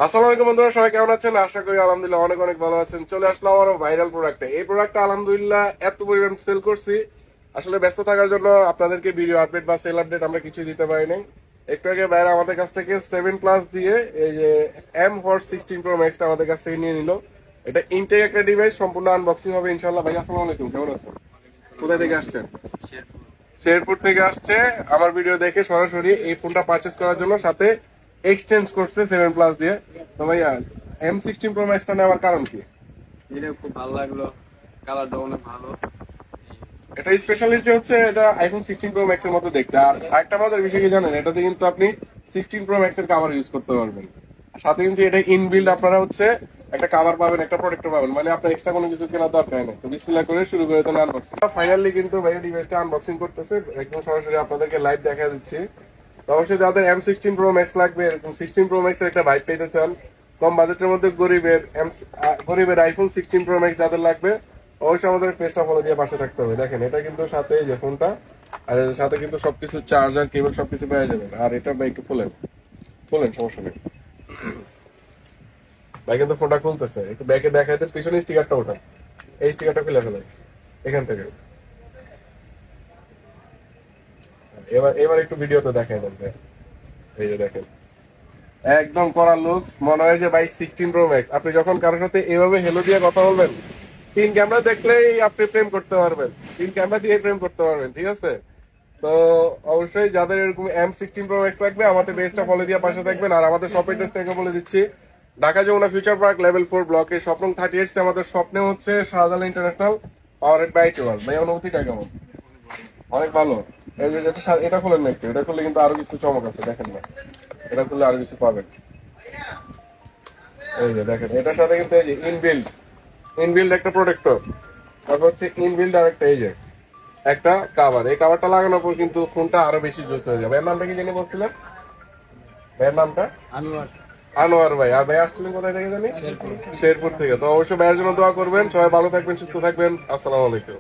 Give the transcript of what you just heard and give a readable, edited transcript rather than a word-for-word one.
আসসালামু আলাইকুম বন্ধুরা, সবাই কেমন আছেন? আশা করি আলহামদুলিল্লাহ অনেক অনেক ভালো আছেন। চলে আসলাম আরো ভাইরাল প্রোডাক্টে। এই প্রোডাক্টটা আলহামদুলিল্লাহ এত পরিমাণ সেল করছি, আসলে ব্যস্ত থাকার জন্য আপনাদেরকে ভিডিও আপডেট বা সেল আপডেট আমরা কিছুই দিতে পারিনি। একটু আগে ভাইরা আমাদের কাছ থেকে 7+ দিয়ে এই যে M16 Pro Max আমাদের কাছ থেকে নিয়ে নিল। এটা ইনটেক একটা ডিভাইস, সম্পূর্ণ আনবক্সিং হবে ইনশাআল্লাহ। ভাই আসসালামু আলাইকুম, কেমন আছেন? কোথা থেকে আসছেন? শেরপুর থেকে আসছে। আমার ভিডিও দেখে সরাসরি এই ফোনটা পারচেজ করার জন্য সাথে এক্সচেঞ্জ করছে 7+ দিয়ে। তো ভাইয়া M16 Pro Max টা নেওয়ার কারণ কি? এটা খুব ভালো লাগলো, কালারটা অনেক ভালো। এটা স্পেশালিটি হচ্ছে এটা আইফোন 16 Pro Max এর মতো দেখতে। আর আরেকটা মজার বিষয় কি জানেন, এটাতে কিন্তু আপনি 16 Pro Max এর কভার ইউজ করতে পারবেন। আর সাথে কিন্তু এটা ইনবিল্ড আপনারা হচ্ছে একটা কভার পাবেন, একটা প্রোটেক্টর পাবেন, মানে আপনার এক্সট্রা কোনো কিছু কেনার দরকার নেই। তো বিসমিল্লাহ করে শুরু করে দেন আনবক্সিং। ফাইনালি কিন্তু ভাইয়া ডিভাইসটা আনবক্সিং করতেছে, একদম সরাসরি আপনাদেরকে লাইভ দেখা দিচ্ছি। তো অবশ্যই যাদের M16 Pro Max লাগবে, এরকম 16 Pro Max এর একটা ভাইব পেতে চান, কম বাজেটের মধ্যে গরিবের আইফোন 16 Pro Max যাদের লাগবে, অবশ্যই আমাদের পেজটা ফলো দিয়ে পাশে থাকতে হবে। দেখেন এটা কিন্তু সাথে এই যে ফোনটা, আর এর সাথে কিন্তু সবকিছু চার্জার কেবল সবকিছু পেয়ে যাবেন। আর এটা ভাই একটু খুলেন, সমস্যা নেই। ভাই কিন্তু ফোনটা খুলতেছে, একটু ব্যাকে দেখাইতে, পিছনে স্টিকারটা ওঠা, এই স্টিকারটা খুলে ফেলে এখান থেকে। এবার এবার একটু ভিডিওতে দেখাই দেন ভাই। এই যে দেখেন, একদম কড়া লুকস, মনে হয় যে ভাই 16 Pro Max। আপনি যখন কারোর সাথে এভাবে হেলো দিয়ে কথা বলবেন, তিন ক্যামেরা দেখলেই আপনি প্রেম করতে পারবেন, তিন ক্যামেরা দিয়ে প্রেম করতে পারবেন, ঠিক আছে? তো অবশ্যই যাদের এরকম M16 Pro Max লাগবে, আমাদের পেজটা ফলো দিয়ে পাশে থাকবেন। আর আমাদের শপ অ্যাড্রেসটাকে বলে দিচ্ছি, Dhaka Jamuna future park level 4 ব্লকে স্বপ্ন 38। আমাদের স্বপ্নে হচ্ছে শাহজালাল ইন্টারন্যাশনাল পাওয়ারেড বাই টোয়াল। ভাই অনুভূতিটা কেমন? অনেক ভালো। এই যে এটা খুলেন না একটু, এটা খুললে কিন্তু আরো কিছু চমক আছে, দেখেন না, এটা খুললে আরো কিছু পাবেন। এই যে দেখেন, এটার সাথে কিন্তু এই যে ইনবিল্ড একটা প্রোটেক্টর, তারপর হচ্ছে ইনবিল্ড আর একটা এই যে একটা কাভার। এই কাভারটা লাগানোর পর কিন্তু ফোনটা আরো বেশি জোস হয়ে যাবে। এর নামটা কি জানি বলছিলেন? ভাইয়ের নামটা? আনোয়ার। আনোয়ার ভাই। আর ভাই আসছিলেন কোথায় থেকে জানি? শেরপুর। শেরপুর থেকে। তো অবশ্যই ভাইয়ের জন্য দোয়া করবেন। সবাই ভালো থাকবেন, সুস্থ থাকবেন। আসসালামু আলাইকুম।